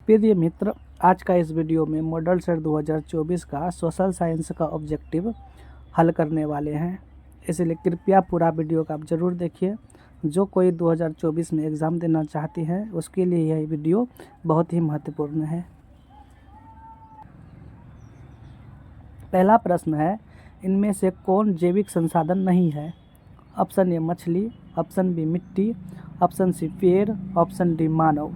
प्रिय मित्र, आज का इस वीडियो में मॉडल सेट 2024 का सोशल साइंस का ऑब्जेक्टिव हल करने वाले हैं, इसलिए कृपया पूरा वीडियो का आप ज़रूर देखिए। जो कोई 2024 में एग्ज़ाम देना चाहती हैं उसके लिए यह वीडियो बहुत ही महत्वपूर्ण है। पहला प्रश्न है, इनमें से कौन जैविक संसाधन नहीं है? ऑप्शन ए मछली, ऑप्शन बी मिट्टी, ऑप्शन सी पेड़, ऑप्शन डी मानव।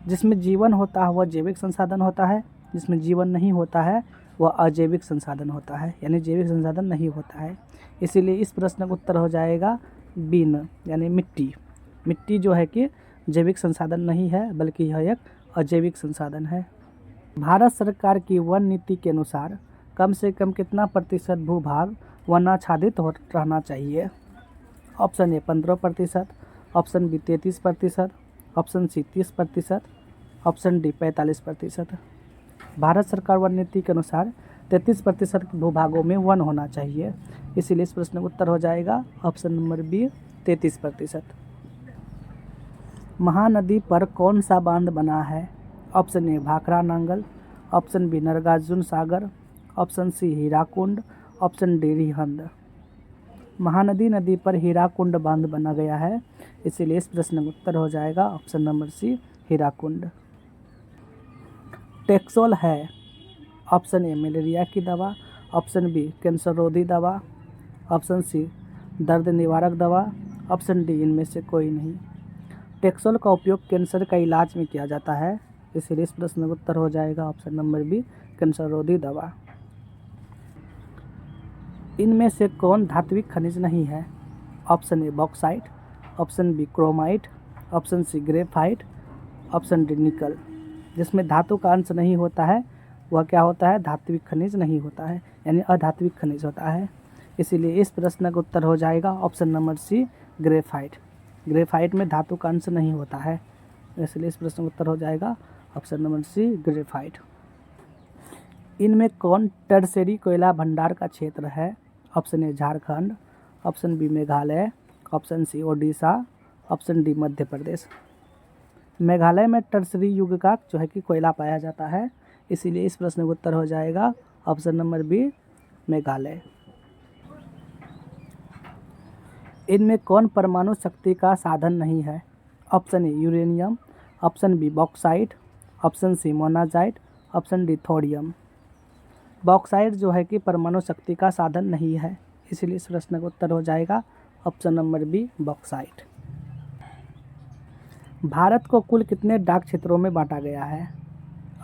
जिसमें जीवन होता है वह जैविक संसाधन होता है, जिसमें जीवन नहीं होता है वह अजैविक संसाधन होता है, यानी जैविक संसाधन नहीं होता है। इसीलिए इस प्रश्न का उत्तर हो जाएगा बीन, यानी मिट्टी। मिट्टी जो है कि जैविक संसाधन नहीं है बल्कि यह एक अजैविक संसाधन है। भारत सरकार की वन नीति के अनुसार कम से कम कितना प्रतिशत भूभाग वनाच्छादित रहना चाहिए? Option A 15%, option B 33%, option C 30%, option D 45%। Bharat सरकार वन नीति के अनुसार 33% भूभागों में वन होना चाहिए, इसीलिए इस प्रश्न का उत्तर हो जाएगा ऑप्शन नंबर बी 33%। महानदी पर कौन सा बांध बना है? Option A Bhakra Nangal, option B Nagarjuna Sagar, option C Hirakud, option D Rihand. Mahanadi नदी पर हीराकुंड बांध बना गया है, इसीलिए इस प्रश्न का उत्तर हो जाएगा ऑप्शन नंबर सी हीराकुंड। टेक्सोल है ऑप्शन ए मलेरिया की दवा, ऑप्शन बी कैंसर रोधी दवा, ऑप्शन सी दर्द निवारक दवा, ऑप्शन डी इनमें से कोई नहीं। टेक्सोल का उपयोग कैंसर का इलाज में किया जाता है, इसलिए इस प्रश्न का उत्तर हो जाएगा ऑप्शन नंबर बी कैंसर रोधी दवा। इनमें से कौन धात्विक खनिज नहीं है? Option A bauxite, option B chromite, option C graphite, option D nickel. जिसमें धातु का अंश नहीं होता है वह क्या होता है? धात्विक खनिज नहीं होता है, यानी अधात्विक खनिज होता है। इसीलिए इस प्रश्न का उत्तर हो जाएगा option number C graphite. Graphite में धातु का अंश नहीं होता है, इसलिए इस प्रश्न का उत्तर हो जाएगा ऑप्शन नंबर सी ग्रेफाइट। इनमें कौन टर्शरी कोयला भंडार का क्षेत्र है? Option A Jharkhand, option B Meghalaya, option C Odisha, option D Madhya Pradesh. Meghalaya में टर्शरी युग का जो है कि कोयला पाया जाता है, इसीलिए इस प्रश्न का उत्तर हो जाएगा ऑप्शन नंबर बी मेघालय। इनमें कौन परमाणु शक्ति का साधन नहीं है? Option A uranium, option B bauxite, option C monazite, option D thorium. Bauxite जो है कि परमाणु शक्ति का साधन नहीं है, इसलिए इस प्रश्न का उत्तर हो जाएगा option number B bauxite. Bharat को कुल कितने डाक क्षेत्रों में बांटा गया है?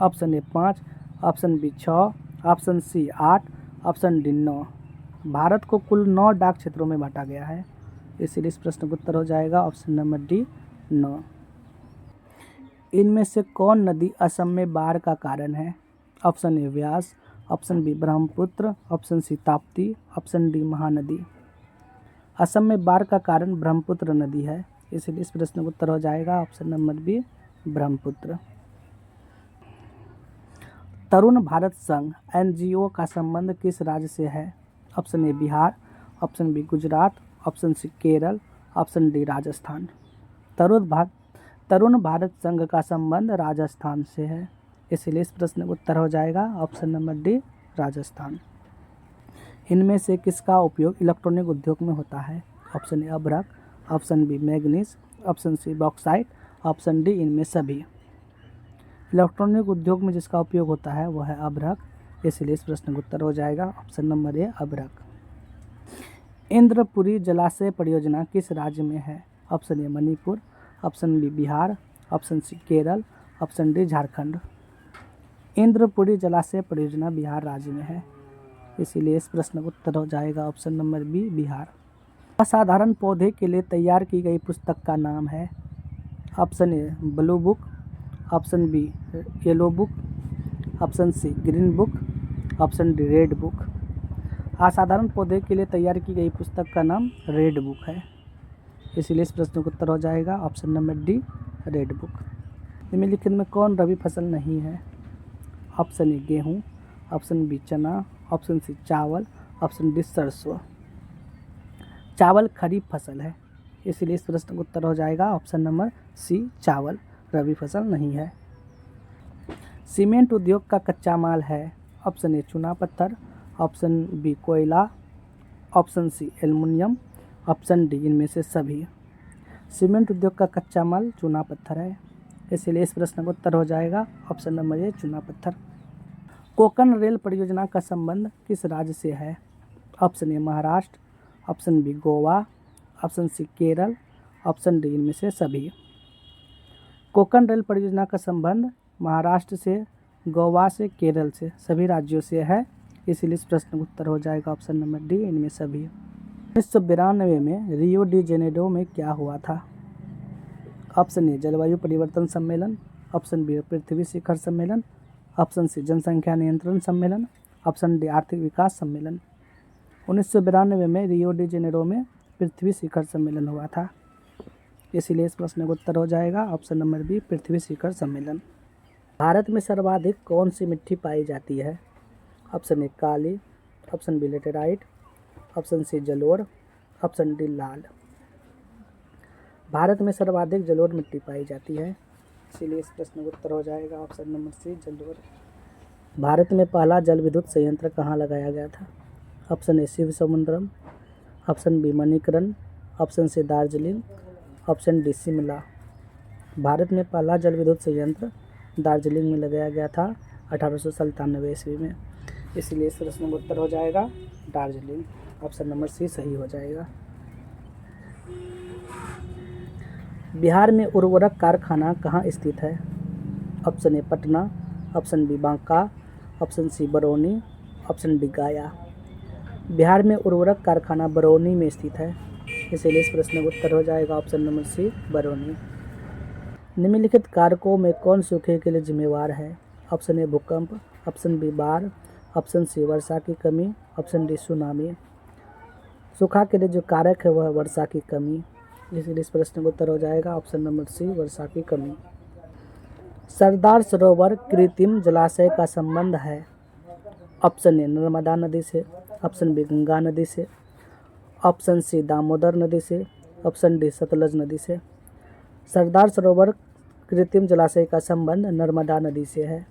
Option A 5, option B 6, option C 8, option D 9। Bharat को कुल 9 डाक क्षेत्रों में बांटा गया है, इसीलिए इस प्रश्न का उत्तर हो जाएगा ऑप्शन नंबर डी 9। इनमें से कौन नदी असम में बाढ़ का कारण है? Option A Vyas, option B Brahmaputra, option C Tapti, option D Mahanadi. Assam में बाढ़ का कारण ब्रह्मपुत्र नदी है, इसलिए इस प्रश्न का उत्तर हो जाएगा option number B Brahmaputra. Tarun Bharat Sangh NGO का संबंध किस राज्य से है? Option A Bihar, option B Gujarat, option C Kerala, option D Rajasthan. Tarun Bharat Sangh का संबंध राजस्थान से है, इसलिए इस प्रश्न का उत्तर हो जाएगा ऑप्शन नंबर डी राजस्थान। इनमें से किसका उपयोग इलेक्ट्रॉनिक उद्योग में होता है? ऑप्शन ए अभ्रक, option B manganese, option C bauxite, option D इनमें सभी। इलेक्ट्रॉनिक उद्योग में जिसका उपयोग होता है वह है अभ्रक, इसलिए इस प्रश्न का उत्तर हो जाएगा ऑप्शन नंबर ए अभ्रक। इंद्रपुरी जलाशय परियोजना किस राज्य में है? Option A Manipur, option B Bihar, option C Kerala, option D Jharkhand. Indrapuri जलाशय परियोजना बिहार राज्य में है, इसीलिए इस प्रश्न का उत्तर हो जाएगा ऑप्शन नंबर बी बिहार। असाधारण पौधे के लिए तैयार की गई पुस्तक का नाम है? Option A blue book, option B yellow book, option C green book, option D red book. असाधारण पौधे के लिए तैयार की गई पुस्तक का नाम रेड बुक है, इसीलिए इस प्रश्न का उत्तर हो जाएगा option number D red book. निम्नलिखित में कौन रबी फसल नहीं है? ऑप्शन ए गेहूँ, ऑप्शन बी चना, ऑप्शन सी चावल, ऑप्शन डी सरसों। चावल खरीफ फसल है, इसलिए इस प्रश्न का उत्तर हो जाएगा ऑप्शन नंबर सी चावल रबी फसल नहीं है। सीमेंट उद्योग का कच्चा माल है। ऑप्शन ए चूना पत्थर, ऑप्शन बी कोयला, option C aluminium, option D इनमें से सभी। सीमेंट उद्योग का कच्चा माल चूना पत्थर है, इसलिए इस प्रश्न का उत्तर हो जाएगा ऑप्शन नंबर ए चूना पत्थर। कोंकण रेल परियोजना का संबंध किस राज्य से है? Option A Maharashtra, option B Goa, option C Kerala, option D इनमें से सभी। कोंकण रेल परियोजना का संबंध महाराष्ट्र से, गोवा से, केरल से, सभी राज्यों से है, इसलिए इस प्रश्न का उत्तर हो जाएगा ऑप्शन नंबर डी इनमें सभी। 1992 में रियो डी जेनेरो में क्या हुआ था? ऑप्शन ए जलवायु परिवर्तन सम्मेलन, ऑप्शन बी पृथ्वी शिखर सम्मेलन, ऑप्शन सी जनसंख्या नियंत्रण सम्मेलन, ऑप्शन डी आर्थिक विकास सम्मेलन। 1992 में रियो डी जेनेरो में पृथ्वी शिखर सम्मेलन हुआ था, इसीलिए इस प्रश्न का उत्तर हो जाएगा ऑप्शन नंबर बी पृथ्वी शिखर सम्मेलन। भारत में सर्वाधिक कौन सी मिट्टी पाई जाती है? ऑप्शन ए काली, option B laterite, option C जलोढ़, ऑप्शन डी लाल। भारत में सर्वाधिक जलोढ़ मिट्टी पाई जाती है, इसीलिए इस प्रश्न का उत्तर हो जाएगा ऑप्शन नंबर सी जलोढ़। भारत में पहला जल विद्युत संयंत्र कहाँ लगाया गया था? Option A Shiva Samudram, option B Manikaran, option C Darjeeling, option D Shimla. Bharat में पहला जल विद्युत संयंत्र दार्जिलिंग में लगाया गया था 1897 ईस्वी में, इसलिए इस प्रश्न का उत्तर हो जाएगा दार्जिलिंग। ऑप्शन नंबर सी सही हो जाएगा। बिहार में उर्वरक कारखाना कहाँ स्थित है? Option A Patna, option B Banka, option C Barauni, option D Gaya. Bihar में उर्वरक कारखाना बरौनी में स्थित है, इसलिए इस प्रश्न का उत्तर हो जाएगा ऑप्शन नंबर सी बरौनी। निम्नलिखित कारकों में कौन सूखे के लिए जिम्मेवार है? ऑप्शन ए भूकंप, ऑप्शन बी बाढ़, ऑप्शन सी वर्षा की कमी, ऑप्शन डी सुनामी। सूखा के लिए जो कारक है वह वर्षा की कमी, इसलिए इस प्रश्न का उत्तर हो जाएगा ऑप्शन नंबर सी वर्षा की कमी। सरदार सरोवर कृत्रिम जलाशय का संबंध है? ऑप्शन ए नर्मदा नदी से, ऑप्शन बी गंगा नदी से, ऑप्शन सी दामोदर नदी से, ऑप्शन डी सतलज नदी से। सरदार सरोवर कृत्रिम जलाशय का संबंध नर्मदा नदी से है,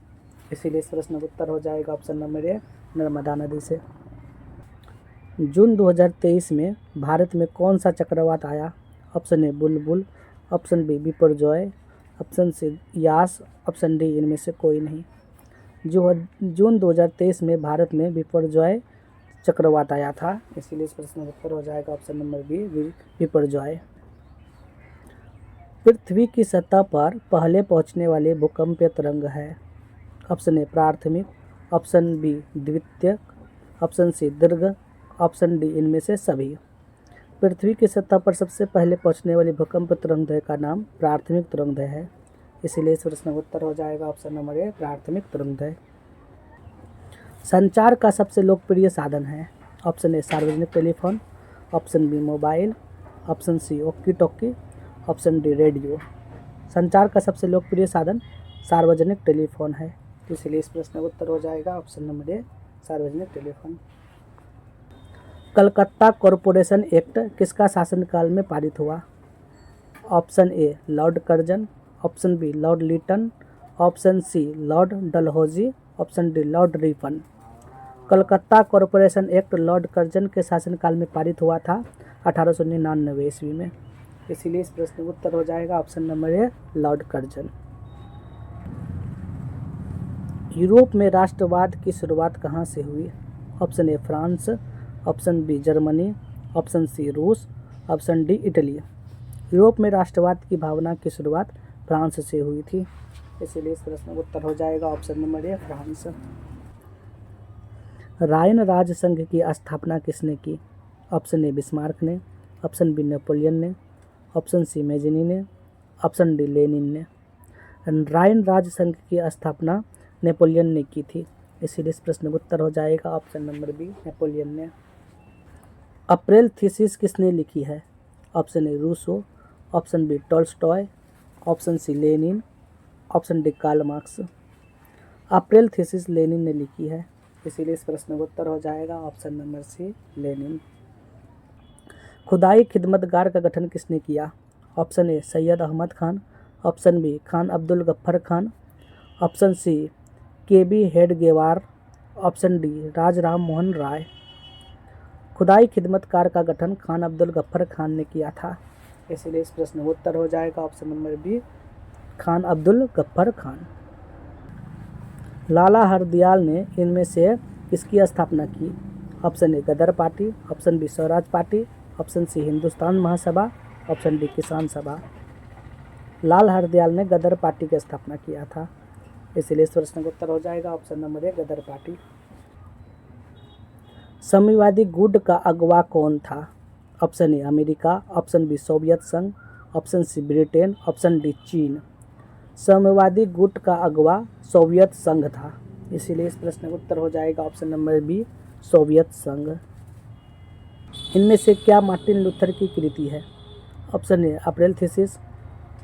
इसीलिए इस प्रश्न का उत्तर हो जाएगा ऑप्शन नंबर ए नर्मदा नदी से। जून 2023 में भारत में कौन सा चक्रवात आया? Option A Bulbul, option B Biparjoy, option C Yaas, option D इनमें से कोई नहीं। जून 2023 में भारत में बिपरजॉय चक्रवात आया था, इसीलिए इस प्रश्न का उत्तर हो जाएगा ऑप्शन नंबर बी बिपरजॉय। पृथ्वी की सतह पर पहले पहुंचने वाले भूकंपीय तरंग है? ऑप्शन ए प्राथमिक, ऑप्शन बी द्वितीयक, ऑप्शन सी दीर्घ, ऑप्शन डी इनमें से सभी। पृथ्वी की सतह पर सबसे पहले पहुंचने वाली भूकंप तरंगदैर्घ्य का नाम प्राथमिक तरंगदैर्घ्य है, इसीलिए इस प्रश्न का उत्तर हो जाएगा ऑप्शन नंबर ए प्राथमिक तरंगदैर्घ्य। संचार का सबसे लोकप्रिय साधन है? ऑप्शन ए सार्वजनिक telephone, option B mobile, option C walkie talkie, option D radio. संचार का सबसे लोकप्रिय साधन सार्वजनिक टेलीफोन है, इसलिए इस प्रश्न का उत्तर हो जाएगा ऑप्शन नंबर ए सार्वजनिक टेलीफोन। कलकत्ता कॉरपोरेशन एक्ट किसका शासनकाल में पारित हुआ? Option A Lord Curzon, option B Lord Lytton, option C Lord Dalhousie, option D Lord Ripon. Calcutta corporation act Lord Curzon के शासनकाल में पारित हुआ था 1899 ईस्वी में, इसीलिए इस प्रश्न का उत्तर हो जाएगा option number A Lord Curzon. Europe में राष्ट्रवाद की शुरुआत कहाँ से हुई? Option A France, option B Germany, option C रूस, ऑप्शन डी इटली। यूरोप में राष्ट्रवाद की भावना की शुरुआत फ्रांस से हुई थी, इसीलिए इस प्रश्न का उत्तर हो जाएगा ऑप्शन नंबर ए फ्रांस। राइन राज संघ की स्थापना किसने की? ऑप्शन ए बिस्मार्क ने, ऑप्शन बी नेपोलियन ने, ऑप्शन सी मेजिनी ने, ऑप्शन डी लेनिन ने। राइन राज संघ की स्थापना नेपोलियन ने की थी, इसीलिए इस प्रश्न का उत्तर हो जाएगा ऑप्शन नंबर बी नेपोलियन ने। अप्रैल थीसिस किसने लिखी है? Option A Rousseau, option B Tolstoy, option C Lenin, option D Karl Marx. April thesis Lenin ने लिखी है, इसीलिए इस प्रश्न का उत्तर हो जाएगा ऑप्शन नंबर सी लेनिन। खुदाई खिदमतगार का गठन किसने किया? Option A Syed Ahmad Khan, option B Khan Abdul Ghaffar Khan, option C KB Hedgewar, option D Rajaram Mohan Roy. Khudai Khidmatgar का गठन खान अब्दुल गफ्फर खान ने किया था, इसलिए इस प्रश्न का उत्तर हो जाएगा option number B Khan Abdul Ghaffar Khan. Lala Hardayal ने इनमें से किसकी स्थापना की? Option A Ghadar party, option B Swaraj party, option C Hindustan Mahasabha, option D Kisan Sabha. लाल हरदयाल ने गदर पार्टी की स्थापना किया था, इसलिए इस प्रश्न का उत्तर हो जाएगा option number A Ghadar party. साम्यवादी गुट का अगवा कौन था? Option A America, option B Soviet संघ, option C Britain, option D चीन। साम्यवादी गुट का अगवा सोवियत संघ था, इसीलिए इस प्रश्न का उत्तर हो जाएगा ऑप्शन नंबर बी सोवियत संघ। इनमें से क्या मार्टिन लूथर की कृति है? Option A April thesis,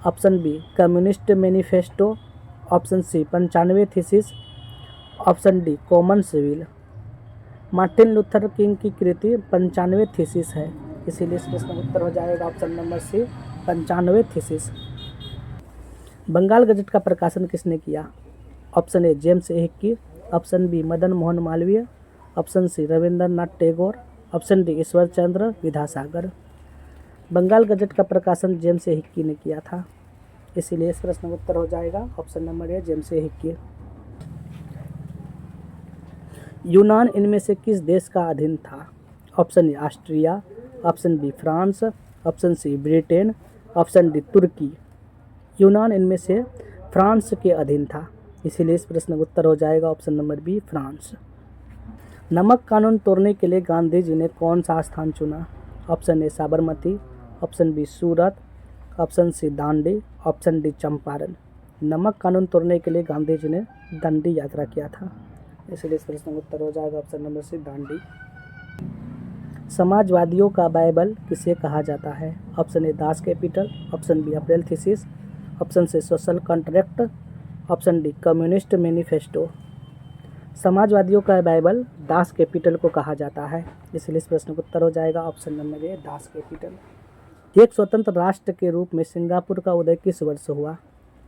option B communist manifesto, option C 95 thesis, option D common civil. Martin Luther King की कृति 95 थीसिस है, इसीलिए इस प्रश्न का उत्तर हो जाएगा option number C 95 thesis. Bengal gazette का प्रकाशन किसने किया? Option A James A Hicky, option B Madan Mohan Malviya, option C Rabindranath Tagore, option D Ishwar Chandra Vidyasagar. Bengal gazette का प्रकाशन जेम्स ए हिक्की ने किया था, इसीलिए इस प्रश्न का उत्तर हो जाएगा option number A James A Hicky. यूनान इनमें से किस देश का अधीन था? Option A Austria, option B France, option C Britain, option D तुर्की। यूनान इनमें से फ्रांस के अधीन था, इसीलिए इस प्रश्न का उत्तर हो जाएगा ऑप्शन नंबर बी फ्रांस। नमक कानून तोड़ने के लिए गांधी जी ने कौन सा स्थान चुना? Option A Sabarmati, option B Surat, option C Dandi, option D Champaran. नमक कानून तोड़ने के लिए गांधी जी ने दांडी यात्रा किया था, इसलिए इस प्रश्न का उत्तर हो जाएगा ऑप्शन नंबर सी दांडी। समाजवादियों का बाइबल किसे कहा जाता है? Option A Das Kapital, option B April thesis, option C social contract, option D communist manifesto. समाजवादियों का बाइबल दास कैपिटल को कहा जाता है, इसलिए इस प्रश्न का उत्तर हो जाएगा ऑप्शन नंबर ए दास कैपिटल। एक स्वतंत्र राष्ट्र के रूप में सिंगापुर का उदय किस वर्ष हुआ?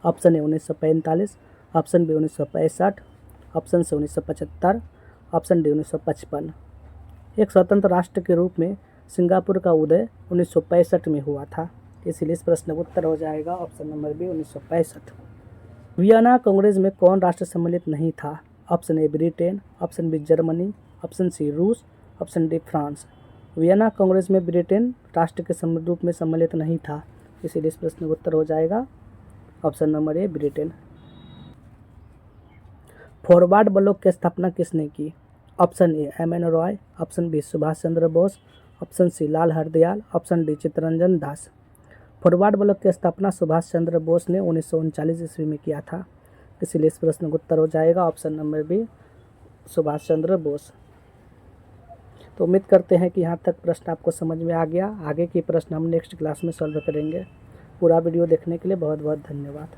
Option A 1945, option B 1965, option C 1975, option D 1955। एक स्वतंत्र राष्ट्र के रूप में सिंगापुर का उदय 1965 में हुआ था, इसलिए इस प्रश्न का उत्तर हो जाएगा option number B 1965। Vienna Congress में कौन राष्ट्र सम्मिलित नहीं था? Option A Britain, option B Germany, option C रूस, option D France. Vienna Congress में ब्रिटेन राष्ट्र के रूप में सम्मिलित नहीं था, इसीलिए इस प्रश्न का उत्तर हो जाएगा option number A Britain. Forward block की स्थापना किसने की? Option A M N. Roy, option B Subhash Chandra Bose, option C Lal Hardayal, option D Chittaranjan Das. Forward block की स्थापना सुभाष चंद्र बोस ने 1939 ईस्वी में किया था, इसीलिए इस प्रश्न का उत्तर हो जाएगा option number B Subhash Chandra Bose. तो उम्मीद करते हैं कि यहाँ तक प्रश्न आपको समझ में आ गया। आगे के प्रश्न हम नेक्स्ट क्लास में सॉल्व करेंगे। पूरा वीडियो देखने के लिए बहुत बहुत धन्यवाद।